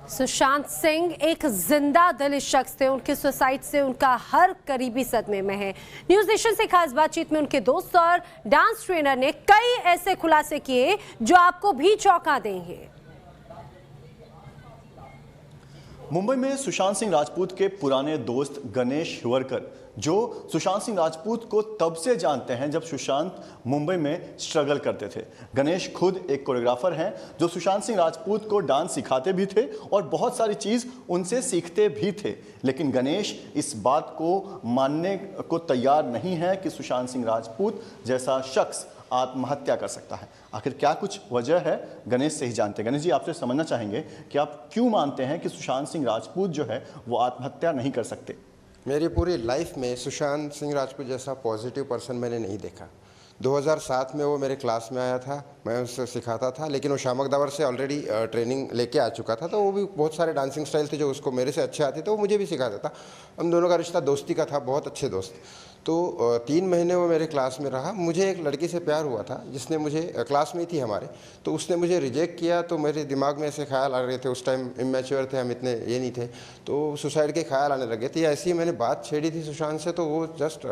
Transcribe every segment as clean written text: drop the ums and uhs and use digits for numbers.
सुशांत सिंह एक जिंदा दिल शख्स थे। उनके सुसाइड से उनका हर करीबी सदमे में है। न्यूज नेशन से खास बातचीत में उनके दोस्त और डांस ट्रेनर ने कई ऐसे खुलासे किए जो आपको भी चौंका देंगे। मुंबई में सुशांत सिंह राजपूत के पुराने दोस्त गणेश हिवरकर, जो सुशांत सिंह राजपूत को तब से जानते हैं जब सुशांत मुंबई में स्ट्रगल करते थे। गणेश खुद एक कोरियोग्राफर हैं जो सुशांत सिंह राजपूत को डांस सिखाते भी थे और बहुत सारी चीज़ उनसे सीखते भी थे। लेकिन गणेश इस बात को मानने को तैयार नहीं है कि सुशांत सिंह राजपूत जैसा शख्स आत्महत्या कर सकता है। आखिर क्या कुछ वजह है, गणेश से ही जानते हैं। गणेश जी, आपसे समझना चाहेंगे कि आप क्यों मानते हैं कि सुशांत सिंह राजपूत जो है वो आत्महत्या नहीं कर सकते? मेरी पूरी लाइफ में सुशांत सिंह राजपूत जैसा पॉजिटिव पर्सन मैंने नहीं देखा। 2007 में वो मेरे क्लास में आया था, मैं उससे सिखाता था, लेकिन वो शामक दावर से ऑलरेडी ट्रेनिंग लेके आ चुका था। तो वो भी बहुत सारे डांसिंग स्टाइल थे जो उसको मेरे से अच्छे आते थे, वो मुझे भी सिखाता था। हम दोनों का रिश्ता दोस्ती का था, बहुत अच्छे दोस्त। तो 3 महीने वो मेरे क्लास में रहा। मुझे एक लड़की से प्यार हुआ था जिसने मुझे, क्लास में ही थी हमारे, तो उसने मुझे रिजेक्ट किया। तो मेरे दिमाग में ऐसे ख्याल आ रहे थे, उस टाइम इमेच्योर थे हम, इतने ये नहीं थे, तो सुसाइड के ख्याल आने लगे थे। ऐसी ही मैंने बात छेड़ी थी सुशांत से, तो वो जस्ट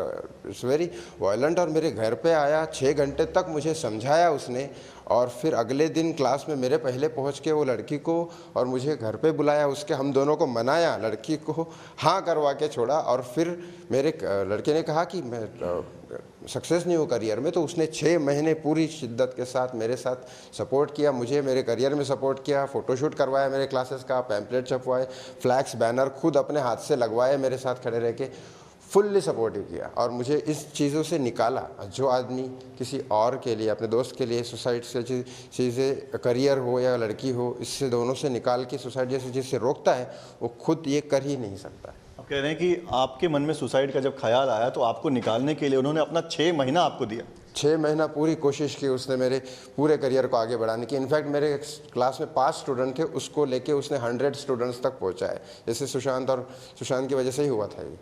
इट्स वेरी वायलेंट और मेरे घर पे आया। 6 घंटे तक मुझे समझाया उसने, और फिर अगले दिन क्लास में मेरे पहले पहुंच के वो लड़की को और मुझे घर पे बुलाया, उसके हम दोनों को मनाया, लड़की को हाँ करवा के छोड़ा। और फिर मेरे लड़के ने कहा कि मैं सक्सेस नहीं हूँ करियर में, तो उसने 6 महीने पूरी शिद्दत के साथ मेरे साथ सपोर्ट किया, मुझे मेरे करियर में सपोर्ट किया। फ़ोटोशूट करवाया मेरे क्लासेस का, पैम्पलेट छपवाए, फ्लैक्स बैनर खुद अपने हाथ से लगवाए, मेरे साथ खड़े रह के फुल्ली सपोर्टिव किया और मुझे इस चीज़ों से निकाला। जो आदमी किसी और के लिए, अपने दोस्त के लिए सुसाइड से चीज़ें, करियर हो या लड़की हो, इससे दोनों से निकाल के सुसाइड जैसी चीज़ से रोकता है, वो खुद ये कर ही नहीं सकता। आप कह रहे हैं कि आपके मन में सुसाइड का जब ख्याल आया तो आपको निकालने के लिए उन्होंने अपना 6 महीना आपको दिया। 6 महीना पूरी कोशिश की उसने मेरे पूरे करियर को आगे बढ़ाने की। इनफैक्ट मेरे क्लास में 5 स्टूडेंट थे, उसको लेके उसने 100 स्टूडेंट्स तक पहुँचा है। जैसे सुशांत की वजह से ही हुआ था ये।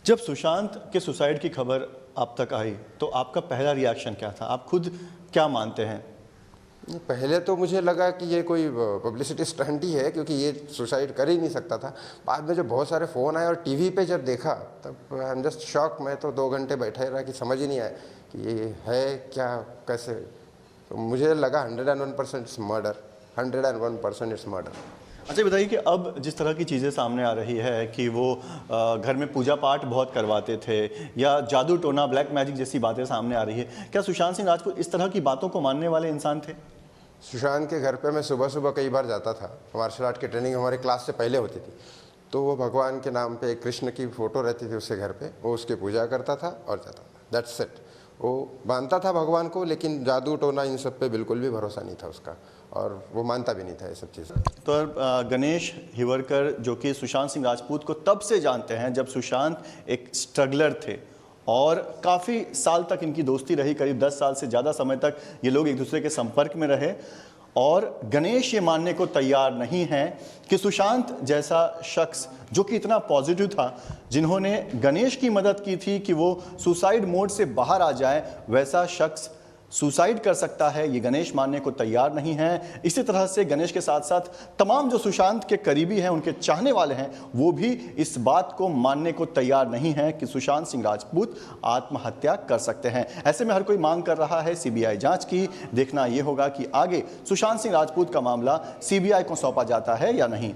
जब सुशांत के सुसाइड की खबर आप तक आई तो आपका पहला रिएक्शन क्या था? आप खुद क्या मानते हैं? पहले तो मुझे लगा कि ये कोई पब्लिसिटी स्टंट ही है, क्योंकि ये सुसाइड कर ही नहीं सकता था। बाद में जब बहुत सारे फ़ोन आए और टीवी पे जब देखा, तब आई एम जस्ट शॉक। मैं तो 2 घंटे बैठा ही रहा कि समझ ही नहीं आया कि ये है क्या, कैसे। तो मुझे लगा 101% इट्स मर्डर, 101% इट्स मर्डर। अच्छा, बताइए कि अब जिस तरह की चीज़ें सामने आ रही है कि वो घर में पूजा पाठ बहुत करवाते थे या जादू टोना, ब्लैक मैजिक जैसी बातें सामने आ रही है, क्या सुशांत सिंह राजपूत इस तरह की बातों को मानने वाले इंसान थे? सुशांत के घर पे मैं सुबह सुबह कई बार जाता था। मार्शल आर्ट की ट्रेनिंग हमारे क्लास से पहले होती थी, तो वो भगवान के नाम पे कृष्ण की फ़ोटो रहती थी उसके घर पे, वो उसकी पूजा करता था और जाता था। That's it. वो मानता था भगवान को, लेकिन जादू टोना इन सब पे बिल्कुल भी भरोसा नहीं था उसका, और वो मानता भी नहीं था ये सब चीज़ें। तो गणेश हिवरकर, जो कि सुशांत सिंह राजपूत को तब से जानते हैं जब सुशांत एक स्ट्रगलर थे, और काफ़ी साल तक इनकी दोस्ती रही, करीब 10 साल से ज़्यादा समय तक ये लोग एक दूसरे के संपर्क में रहे। और गणेश ये मानने को तैयार नहीं है कि सुशांत जैसा शख्स जो कि इतना पॉजिटिव था, जिन्होंने गणेश की मदद की थी कि वो सुसाइड मोड से बाहर आ जाए, वैसा शख्स सुसाइड कर सकता है, ये गणेश मानने को तैयार नहीं है। इसी तरह से गणेश के साथ साथ तमाम जो सुशांत के करीबी हैं, उनके चाहने वाले हैं, वो भी इस बात को मानने को तैयार नहीं है कि सुशांत सिंह राजपूत आत्महत्या कर सकते हैं। ऐसे में हर कोई मांग कर रहा है सीबीआई जांच की। देखना ये होगा कि आगे सुशांत सिंह राजपूत का मामला सीबीआई को सौंपा जाता है या नहीं।